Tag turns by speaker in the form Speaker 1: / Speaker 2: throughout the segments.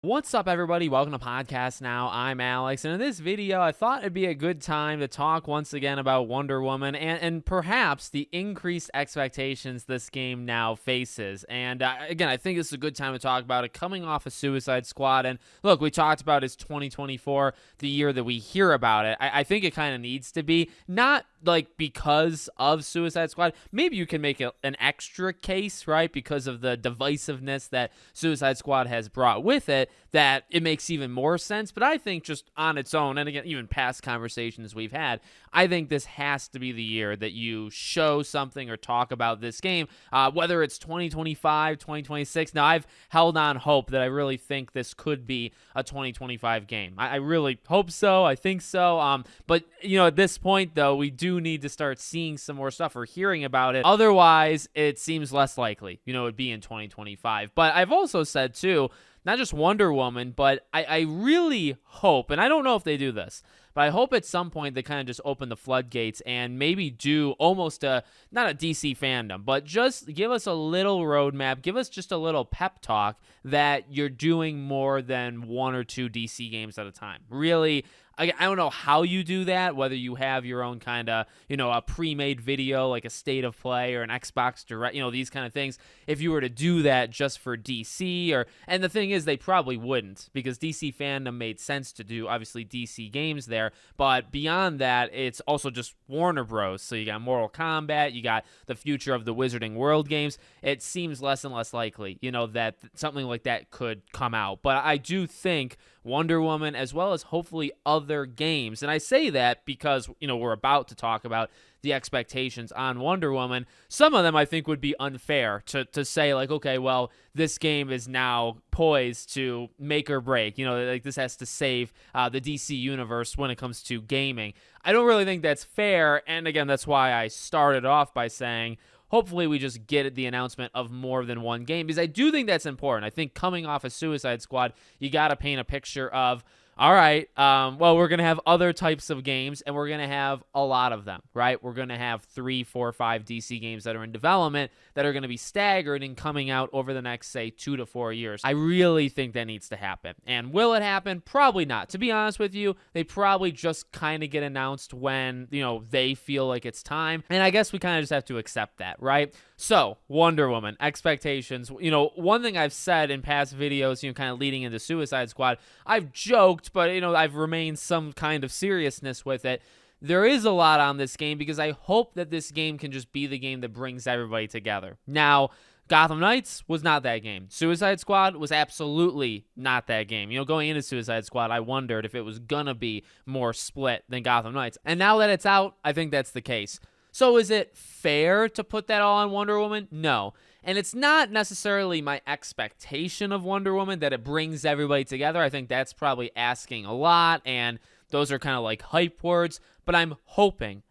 Speaker 1: What's up, everybody? Welcome to Podcast Now. I'm Alex, and in this video, I thought it'd be a good time to talk once again about Wonder Woman and perhaps the increased expectations this game now faces. And again, I think this is a good time to talk about it coming off of Suicide Squad. And look, we talked about is 2024 the year that we hear about it. I think it kind of needs to be, not like because of Suicide Squad. Maybe you can make an extra case, right? Because of the divisiveness that Suicide Squad has brought with it, that it makes even more sense. But I think just on its own, and again, even past conversations we've had, I think this has to be the year that you show something or talk about this game, whether it's 2025, 2026. Now, I've held on hope that I really think this could be a 2025 game. I really hope so. I think so. But, at this point, though, we do need to start seeing some more stuff or hearing about it. Otherwise, it seems less likely, it'd be in 2025. But I've also said, too, not just Wonder Woman, but I really hope, and I don't know if they do this, but I hope at some point they kind of just open the floodgates and maybe do almost not a DC fandom, but just give us a little roadmap, give us just a little pep talk that you're doing more than one or two DC games at a time. Really, I don't know how you do that, whether you have your own kind of, a pre-made video like a state of play or an Xbox Direct, these kind of things. If you were to do that just for DC, and the thing is, they probably wouldn't, because DC fandom made sense to do, obviously, DC games there. But beyond that, it's also just Warner Bros. So you got Mortal Kombat, you got the future of the Wizarding World games. It seems less and less likely, that something like that could come out. But I do think Wonder Woman, as well as hopefully other games. And I say that because, we're about to talk about the expectations on Wonder Woman. Some of them I think would be unfair to say, like, okay, well, this game is now poised to make or break. Like, this has to save the DC universe when it comes to gaming. I don't really think that's fair. And again, that's why I started off by saying, hopefully we just get the announcement of more than one game, because I do think that's important. I think coming off of Suicide Squad, you got to paint a picture of, all right, well, we're going to have other types of games, and we're going to have a lot of them, right? We're going to have 3, 4, 5 DC games that are in development that are going to be staggered and coming out over the next, say, 2 to 4 years. I really think that needs to happen. And will it happen? Probably not. To be honest with you, they probably just kind of get announced when, they feel like it's time. And I guess we kind of just have to accept that, right? So, Wonder Woman, expectations. One thing I've said in past videos, kind of leading into Suicide Squad, I've joked, but, I've remained some kind of seriousness with it. There is a lot on this game because I hope that this game can just be the game that brings everybody together. Now, Gotham Knights was not that game. Suicide Squad was absolutely not that game. Going into Suicide Squad, I wondered if it was going to be more split than Gotham Knights. And now that it's out, I think that's the case. So is it fair to put that all on Wonder Woman? No. And it's not necessarily my expectation of Wonder Woman that it brings everybody together. I think that's probably asking a lot, and those are kind of like hype words. But I'm hoping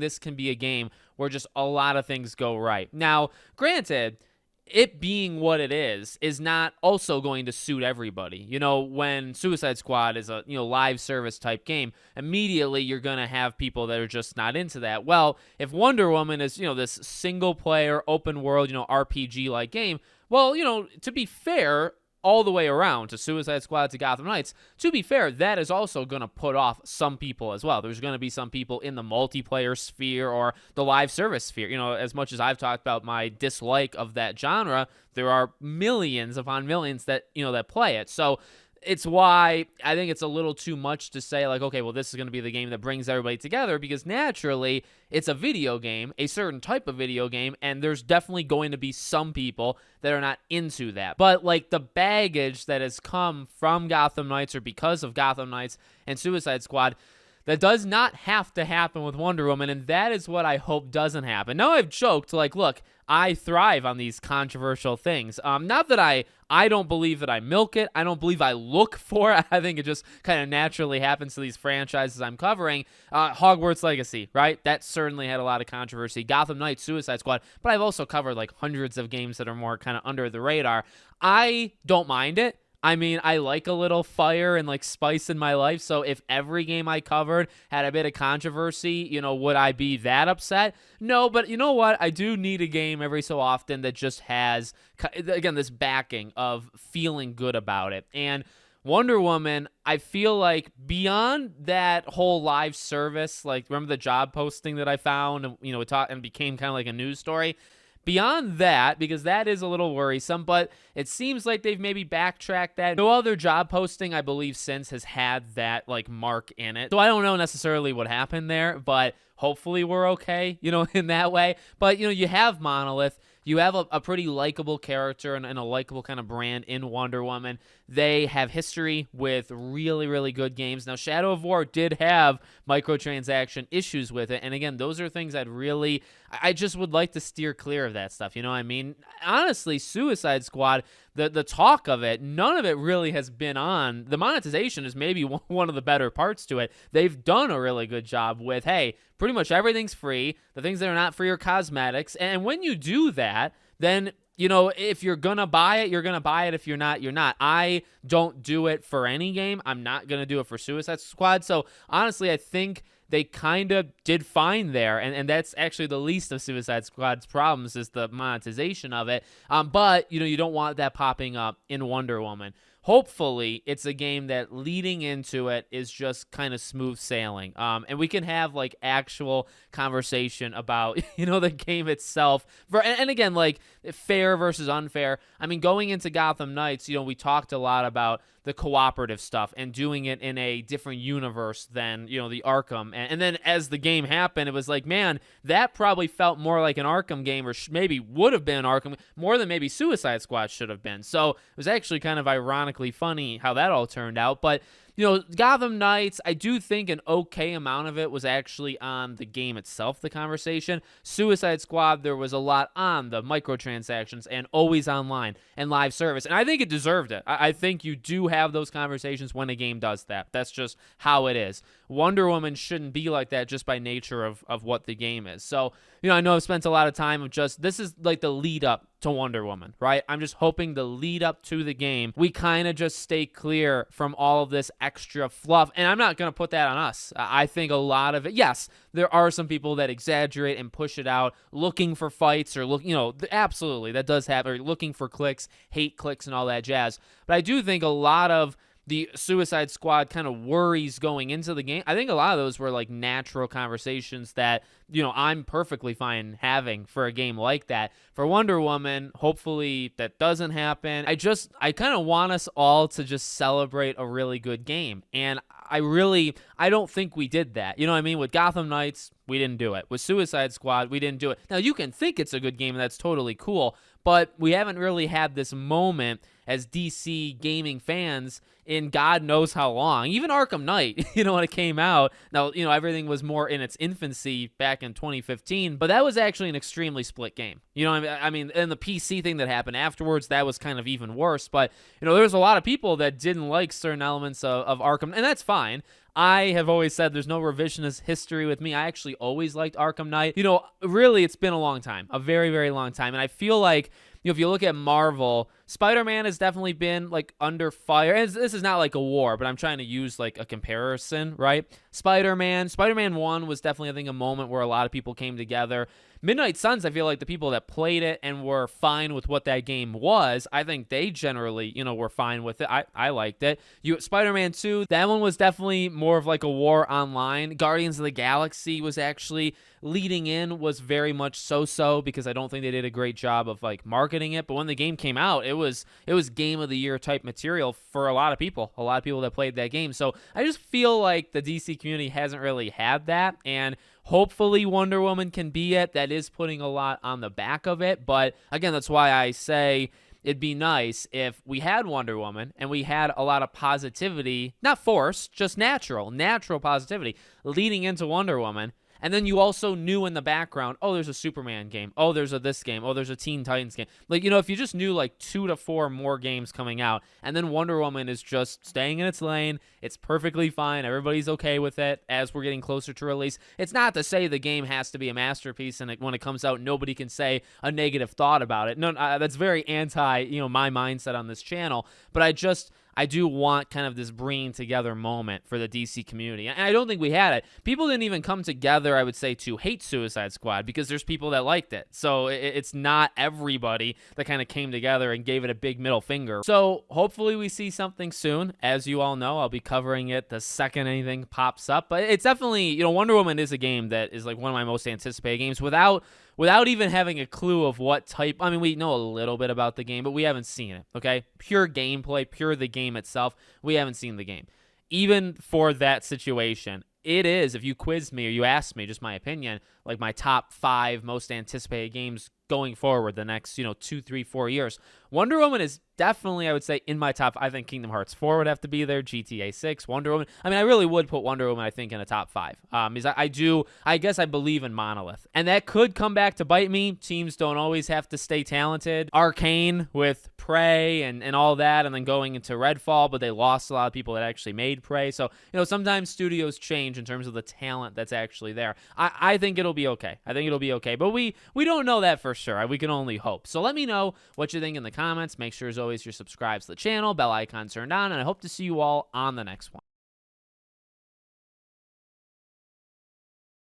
Speaker 1: this can be a game where just a lot of things go right. Now, granted, it being what it is not also going to suit everybody. When Suicide Squad is a, live service type game, immediately you're going to have people that are just not into that. Well, if Wonder Woman is, this single player, open world, RPG like game, well, to be fair, all the way around to Suicide Squad to Gotham Knights, to be fair, that is also going to put off some people as well. There's going to be some people in the multiplayer sphere or the live service sphere. As much as I've talked about my dislike of that genre, there are millions upon millions that, that play it. So it's why I think it's a little too much to say, like, okay, well, this is going to be the game that brings everybody together, because naturally it's a video game, a certain type of video game, and there's definitely going to be some people that are not into that. But, like, the baggage that has come from Gotham Knights or because of Gotham Knights and Suicide Squad, that does not have to happen with Wonder Woman, and that is what I hope doesn't happen. Now, I've joked, like, look, I thrive on these controversial things. Not that I don't believe that I milk it. I don't believe I look for it. I think it just kind of naturally happens to these franchises I'm covering. Hogwarts Legacy, right? That certainly had a lot of controversy. Gotham Knights, Suicide Squad. But I've also covered, like, hundreds of games that are more kind of under the radar. I don't mind it. I mean, I like a little fire and like spice in my life. So if every game I covered had a bit of controversy, would I be that upset? No, but you know what? I do need a game every so often that just has, again, this backing of feeling good about it. And Wonder Woman, I feel like beyond that whole live service, like remember the job posting that I found and, it became kind of like a news story. Beyond that, because that is a little worrisome, but it seems like they've maybe backtracked that. No other job posting, I believe, since has had that like mark in it. So I don't know necessarily what happened there, but hopefully we're okay, in that way. But, you have Monolith. You have a pretty likable character and a likable kind of brand in Wonder Woman. They have history with really, really good games. Now, Shadow of War did have microtransaction issues with it. And again, those are things I just would like to steer clear of that stuff. You know what I mean? Honestly, Suicide Squad, the talk of it, none of it really has been on. The monetization is maybe one of the better parts to it. They've done a really good job with, hey, pretty much everything's free. The things that are not free are cosmetics. And when you do that, then, if you're going to buy it, you're going to buy it. If you're not, you're not. I don't do it for any game. I'm not going to do it for Suicide Squad. So honestly, I think they kind of did fine there. And that's actually the least of Suicide Squad's problems is the monetization of it. But, you don't want that popping up in Wonder Woman. Hopefully, it's a game that leading into it is just kind of smooth sailing. And we can have like actual conversation about, the game itself. And again, like fair versus unfair. I mean, going into Gotham Knights, we talked a lot about the cooperative stuff and doing it in a different universe than, the Arkham. And then as the game happened, it was like, man, that probably felt more like an Arkham game or maybe would have been an Arkham more than maybe Suicide Squad should have been. So it was actually kind of ironically funny how that all turned out. But Gotham Knights, I do think an okay amount of it was actually on the game itself, the conversation. Suicide Squad, there was a lot on the microtransactions and always online and live service. And I think it deserved it. I think you do have those conversations when a game does that. That's just how it is. Wonder Woman shouldn't be like that just by nature of what the game is. So, I know I've spent a lot of time of just, this is like the lead up to Wonder Woman, right? I'm just hoping the lead up to the game, we kind of just stay clear from all of this extra fluff. And I'm not going to put that on us. I think a lot of it, yes, there are some people that exaggerate and push it out looking for fights or absolutely, that does happen, or looking for clicks, hate clicks and all that jazz. But I do think a lot of the Suicide Squad kind of worries going into the game, I think a lot of those were like natural conversations that, I'm perfectly fine having for a game like that. For Wonder Woman, hopefully that doesn't happen. I kind of want us all to just celebrate a really good game. And I don't think we did that. You know what I mean? With Gotham Knights, we didn't do it. With Suicide Squad, we didn't do it. Now, you can think it's a good game, and that's totally cool, but we haven't really had this moment as DC gaming fans in God knows how long. Even Arkham Knight, when it came out. Now, everything was more in its infancy back in 2015, but that was actually an extremely split game. I mean, and the PC thing that happened afterwards, that was kind of even worse. But, there's a lot of people that didn't like certain elements of Arkham, and that's fine. I have always said there's no revisionist history with me. I actually always liked Arkham Knight. Really, it's been a long time, a very, very long time. And I feel like, if you look at Marvel, Spider-Man has definitely been like under fire. And this is not like a war, but I'm trying to use like a comparison, right? Spider-Man 1 was definitely, I think, a moment where a lot of people came together. Midnight Suns, I feel like the people that played it and were fine with what that game was, I think they generally, were fine with it. I liked it. Spider-Man 2, that one was definitely more of like a war online. Guardians of the Galaxy was actually leading in, was very much so because I don't think they did a great job of like marketing it. But when the game came out, it was game of the year type material for a lot of people that played that game. So I just feel like the DC community hasn't really had that, and hopefully Wonder Woman can be it. That is putting a lot on the back of it. But again, that's why I say it'd be nice if we had Wonder Woman and we had a lot of positivity, not forced, just natural positivity leading into Wonder Woman. And then you also knew in the background, oh, there's a Superman game. Oh, there's a this game. Oh, there's a Teen Titans game. Like, if you just knew like 2 to 4 more games coming out, and then Wonder Woman is just staying in its lane, it's perfectly fine. Everybody's okay with it as we're getting closer to release. It's not to say the game has to be a masterpiece and when it comes out, nobody can say a negative thought about it. No, that's very anti, my mindset on this channel. But I do want kind of this bringing together moment for the DC community. And I don't think we had it. People didn't even come together, I would say, to hate Suicide Squad because there's people that liked it. So it's not everybody that kind of came together and gave it a big middle finger. So hopefully we see something soon. As you all know, I'll be covering it the second anything pops up. But it's definitely, Wonder Woman is a game that is like one of my most anticipated games without even having a clue of what type. I mean, we know a little bit about the game, but we haven't seen it, okay? Pure gameplay, pure the game itself, we haven't seen the game. Even for that situation, it is, if you quizzed me or you asked me, just my opinion, like my top 5 most anticipated games going forward the next, 2, 3, 4 years. Wonder Woman is definitely, I would say, in my top. I think Kingdom Hearts 4 would have to be there, GTA 6, Wonder Woman. I mean, I really would put Wonder Woman, I think, in a top 5. Because I guess I believe in Monolith. And that could come back to bite me. Teams don't always have to stay talented. Arcane with Prey and all that, and then going into Redfall, but they lost a lot of people that actually made Prey. So, sometimes studios change in terms of the talent that's actually there. I think it'll be okay. But we don't know that for sure. We can only hope. So let me know what you think in the comments. Make sure, as always, you're subscribed to the channel, bell icon turned on, and I hope to see you all on the next one.